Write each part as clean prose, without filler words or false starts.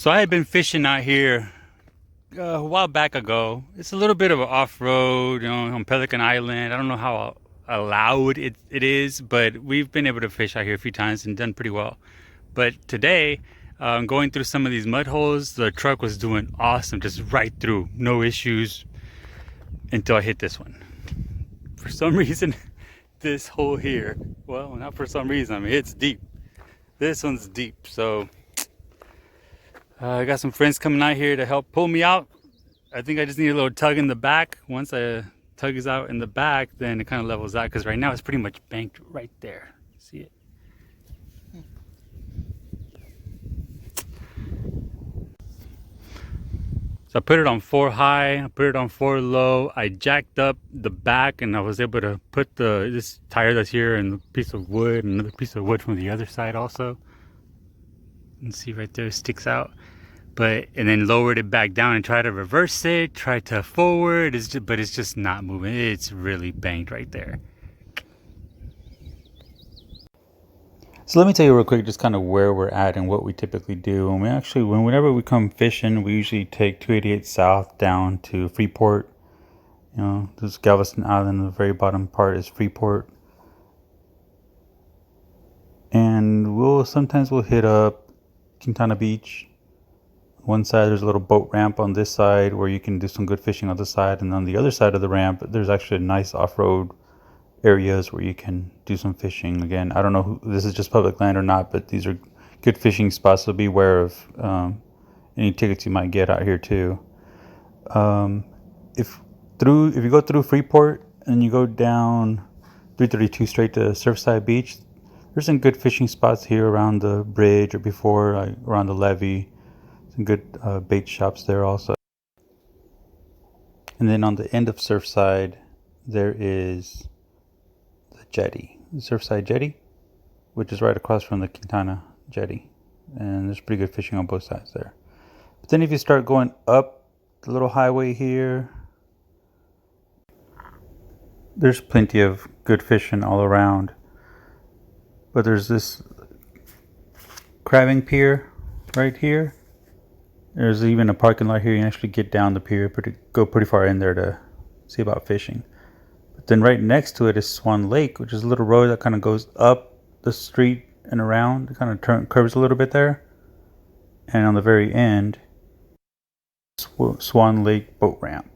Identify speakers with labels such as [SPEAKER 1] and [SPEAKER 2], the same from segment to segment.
[SPEAKER 1] So I had been fishing out here a while back ago. It's a little bit of an off-road, on Pelican Island. I don't know how allowed it is, but we've been able to fish out here a few times and done pretty well. But today, going through some of these mud holes, the truck was doing awesome, just right through, no issues until I hit this one. For some reason, this hole here, well, not for some reason, I mean, it's deep. This one's deep, so I got some friends coming out here to help pull me out. I think I just need a little tug in the back. Once I tug is out in the back, then it kind of levels out because right now it's pretty much banked right there. See it? So I put it on 4 high, I put it on 4 low. I jacked up the back and I was able to put this tire that's here and a piece of wood, and another piece of wood from the other side also. You can see right there, it sticks out. And then lowered it back down and tried to reverse it, tried to forward, but it's just not moving. It's really banged right there. So let me tell you real quick just kind of where we're at and what we typically do. And whenever we come fishing, we usually take 288 south down to Freeport. This Galveston Island, the very bottom part is Freeport. And sometimes we'll hit up Quintana Beach. One side there's a little boat ramp on this side where you can do some good fishing on the side, and on the other side of the ramp there's actually nice off-road areas where you can do some fishing. Again, I don't know if this is just public land or not, but these are good fishing spots, so be aware of any tickets you might get out here too. If you go through Freeport and you go down 332 straight to Surfside Beach, there's some good fishing spots here around the bridge or before, like around the levee. Some good bait shops there also. And then on the end of Surfside, there is the jetty, the Surfside Jetty, which is right across from the Quintana Jetty. And there's pretty good fishing on both sides there. But then if you start going up the little highway here, there's plenty of good fishing all around. But there's this crabbing pier right here. There's even a parking lot here. You can actually get down the pier, go pretty far in there to see about fishing. But then right next to it is Swan Lake, which is a little road that kind of goes up the street and around. It kind of curves a little bit there. And on the very end, Swan Lake boat ramp.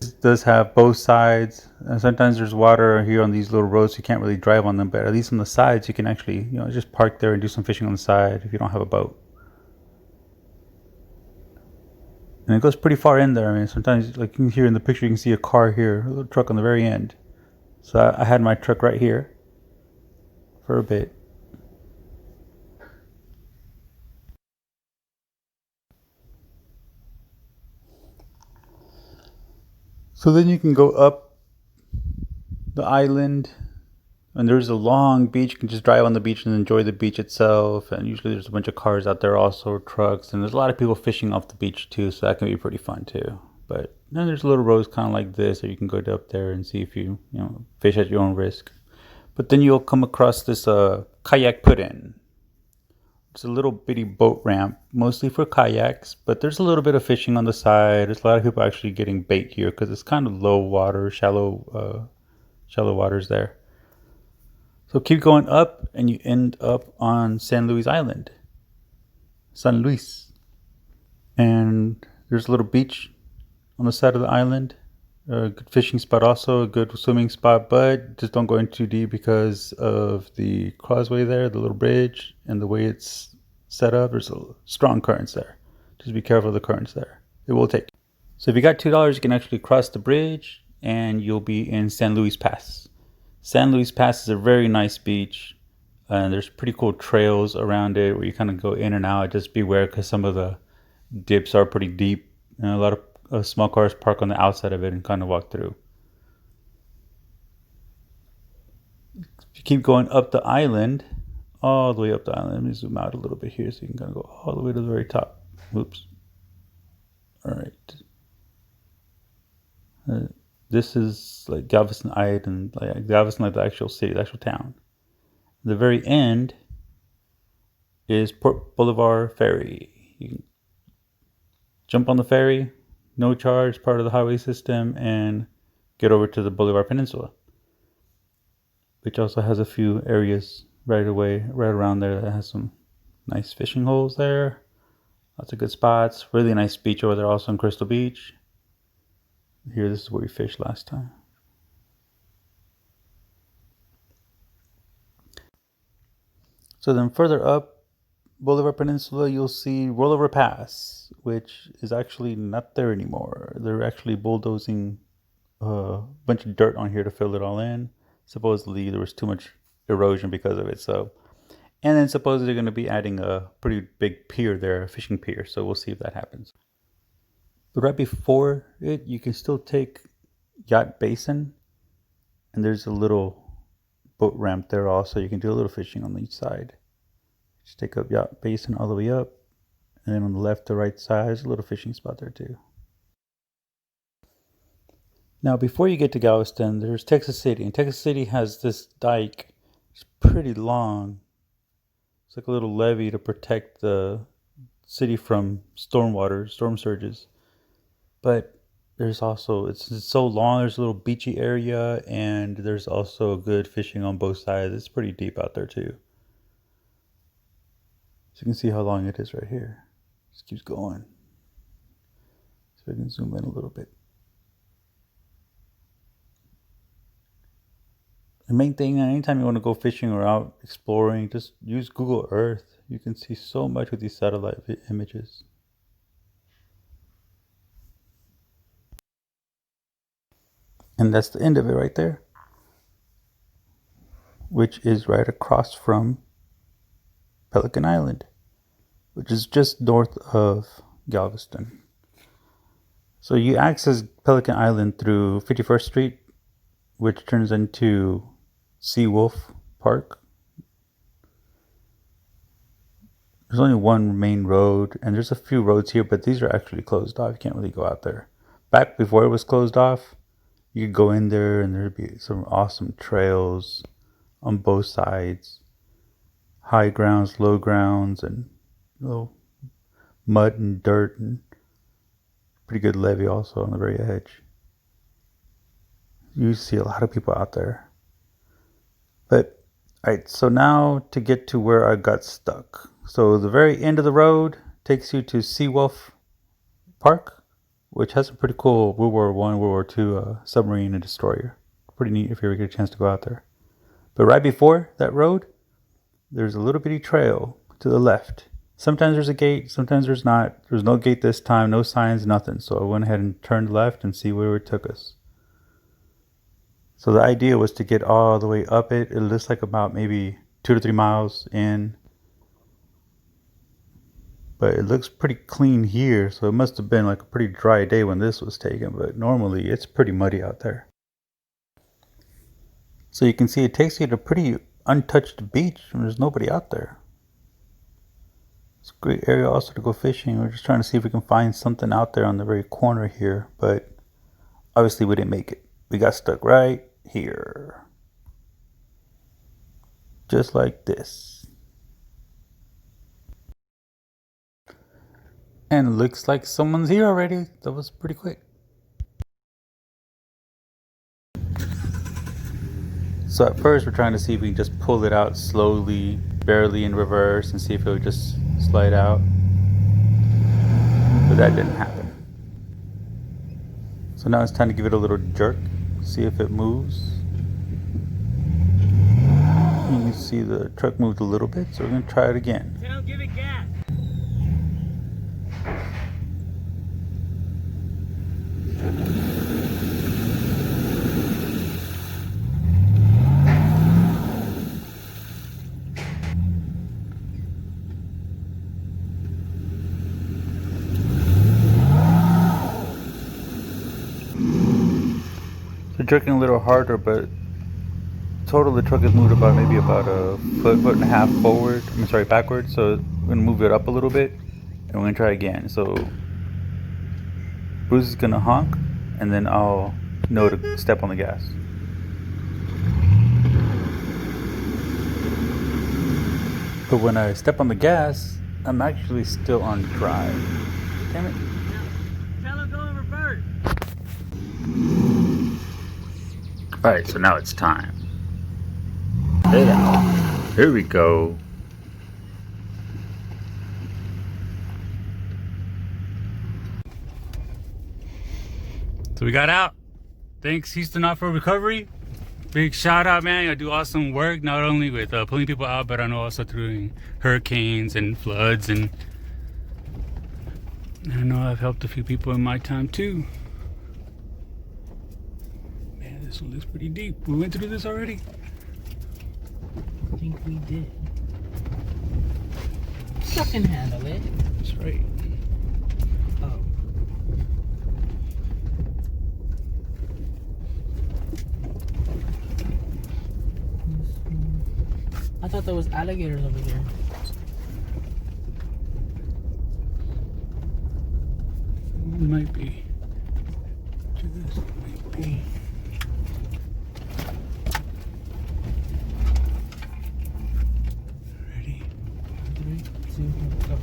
[SPEAKER 1] It does have both sides. Sometimes there's water here on these little roads, so you can't really drive on them. But at least on the sides, you can actually, just park there and do some fishing on the side if you don't have a boat. And it goes pretty far in there. I mean, sometimes, like you can hear in the picture, you can see a car here, a little truck on the very end. So I had my truck right here for a bit. So then you can go up the island, and there's a long beach. You can just drive on the beach and enjoy the beach itself. And usually there's a bunch of cars out there also, trucks. And there's a lot of people fishing off the beach too, so that can be pretty fun too. But then there's little roads kind of like this, so you can go up there and see if you fish at your own risk. But then you'll come across this kayak put-in. It's a little bitty boat ramp, mostly for kayaks. But there's a little bit of fishing on the side. There's a lot of people actually getting bait here because it's kind of low water, shallow waters there. So keep going up and you end up on San Luis Island. San Luis. And there's a little beach on the side of the island. A good fishing spot also, a good swimming spot, but just don't go in too deep because of the causeway there, the little bridge, and the way it's set up. There's strong currents there. Just be careful of the currents there. It will take. So if you got $2, you can actually cross the bridge and you'll be in San Luis Pass. San Luis Pass is a very nice beach, and there's pretty cool trails around it where you kind of go in and out. Just beware because some of the dips are pretty deep, and a lot of small cars park on the outside of it and kind of walk through. If you keep going up the island, all the way up the island, let me zoom out a little bit here so you can kind of go all the way to the very top. Oops. All right. This is like Galveston Island, like Galveston, like the actual city, the actual town. The very end is Port Boulevard Ferry. You can jump on the ferry, no charge, part of the highway system, and get over to the Bolivar Peninsula, which also has a few areas right around there that has some nice fishing holes there. Lots of good spots. Really nice beach over there also in Crystal Beach. Here, this is where we fished last time. So then further up Bolivar Peninsula, you'll see Rollover Pass, which is actually not there anymore. They're actually bulldozing a bunch of dirt on here to fill it all in. Supposedly there was too much erosion because of it. So, and then supposedly they're going to be adding a pretty big pier there, a fishing pier. So we'll see if that happens. But right before it, you can still take Yacht Basin, and there's a little boat ramp there also. You can do a little fishing on each side. Just take up Yacht Basin all the way up, and then on the left or right side, there's a little fishing spot there too. Now, before you get to Galveston, there's Texas City, and Texas City has this dike. It's pretty long. It's like a little levee to protect the city from storm surges. But there's also, it's so long, there's a little beachy area, and there's also good fishing on both sides. It's pretty deep out there too. So you can see how long it is right here. Just keeps going. So I can zoom in a little bit. The main thing, anytime you want to go fishing or out exploring, just use Google Earth. You can see so much with these satellite images. And that's the end of it right there, which is right across from Pelican Island, which is just north of Galveston. So you access Pelican Island through 51st Street, which turns into Seawolf Park. There's only one main road, and there's a few roads here, but these are actually closed off. You can't really go out there. Back before it was closed off, you could go in there and there'd be some awesome trails on both sides. High grounds, low grounds, and mud and dirt, and pretty good levee also on the very edge. You see a lot of people out there. But, alright, so now to get to where I got stuck. So the very end of the road takes you to Seawolf Park, which has a pretty cool World War I, World War II submarine and destroyer. Pretty neat if you ever get a chance to go out there. But right before that road, there's a little bitty trail to the left. Sometimes there's a gate, sometimes there's not. There's no gate this time, no signs, nothing. So I went ahead and turned left and see where it took us. So the idea was to get all the way up it. It looks like about maybe 2 to 3 miles in. But it looks pretty clean here, so it must have been like a pretty dry day when this was taken. But normally it's pretty muddy out there. So you can see it takes you to a pretty untouched beach and there's nobody out there. It's a great area also to go fishing. We're just trying to see if we can find something out there on the very corner here, but obviously we didn't make it. We got stuck right here. Just like this. And it looks like someone's here already. That was pretty quick. So at first we're trying to see if we can just pull it out slowly, barely in reverse, and see if it would just slide out. But that didn't happen. So now it's time to give it a little jerk, see if it moves. You can see the truck moved a little bit, so we're going to try it again.
[SPEAKER 2] Now give it gas.
[SPEAKER 1] So jerking a little harder, but total the truck has moved about maybe about a foot and a half forward. Backwards. So we're gonna move it up a little bit, and we're gonna try again. So Bruce is gonna honk, and then I'll know to step on the gas. But when I step on the gas, I'm actually still on drive. Damn it. Alright, so now it's time. Here we go. So we got out. Thanks Houston Off-Road Recovery. Big shout out, man. You do awesome work, not only with pulling people out, but I know also through hurricanes and floods, and I know I've helped a few people in my time too. Man, this one looks pretty deep. We went through this already?
[SPEAKER 2] I think we did. I can handle it.
[SPEAKER 1] That's right.
[SPEAKER 2] Oh. I thought there was alligators over there.
[SPEAKER 1] Might be. This might be. Ready?
[SPEAKER 2] 3, 2, go.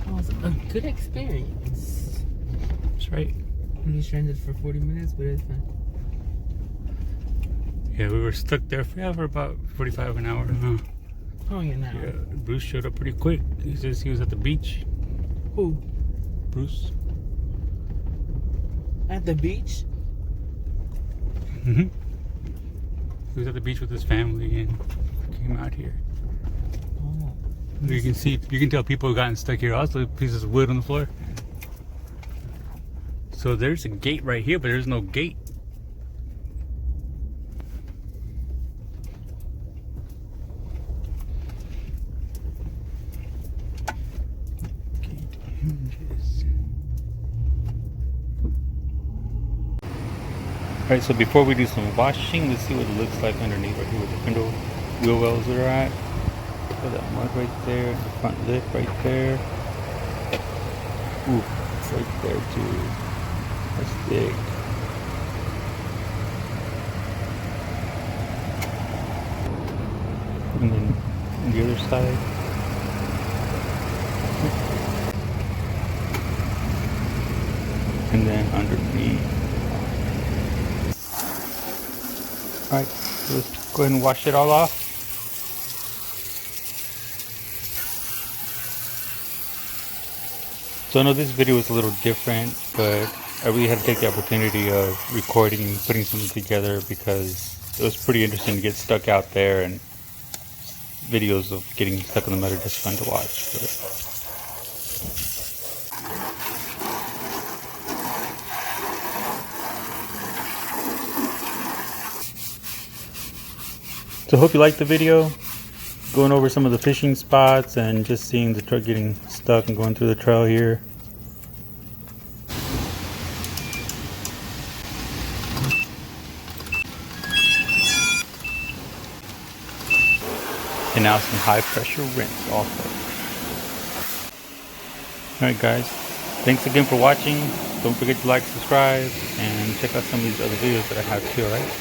[SPEAKER 2] That was a good experience.
[SPEAKER 1] That's right.
[SPEAKER 2] We stranded for 40 minutes, but it's fine.
[SPEAKER 1] Yeah, we were stuck there for about 45 an hour. Huh?
[SPEAKER 2] Oh, yeah, now.
[SPEAKER 1] Yeah, Bruce showed up pretty quick. He says he was at the beach.
[SPEAKER 2] Who?
[SPEAKER 1] Bruce.
[SPEAKER 2] At the beach?
[SPEAKER 1] Mm-hmm. He was at the beach with his family and came out here.
[SPEAKER 2] Oh.
[SPEAKER 1] You can tell people have gotten stuck here. Also, pieces of wood on the floor. So there's a gate right here, but there's no gate. Gate hinges. Alright, so before we do some washing, let's see what it looks like underneath right here with the window wheel wells that are at. Got that mud right there, the front lip right there. Ooh, it's right there too. That's thick. And then on the other side. And then underneath. Alright, so let's go ahead and wash it all off. So I know this video is a little different, but I really had to take the opportunity of recording and putting something together because it was pretty interesting to get stuck out there, and videos of getting stuck in the mud are just fun to watch. So I hope you liked the video, going over some of the fishing spots and just seeing the truck getting stuck and going through the trail here. And now some high pressure rinse also. Alright guys, thanks again for watching. Don't forget to like, subscribe, and check out some of these other videos that I have too, alright?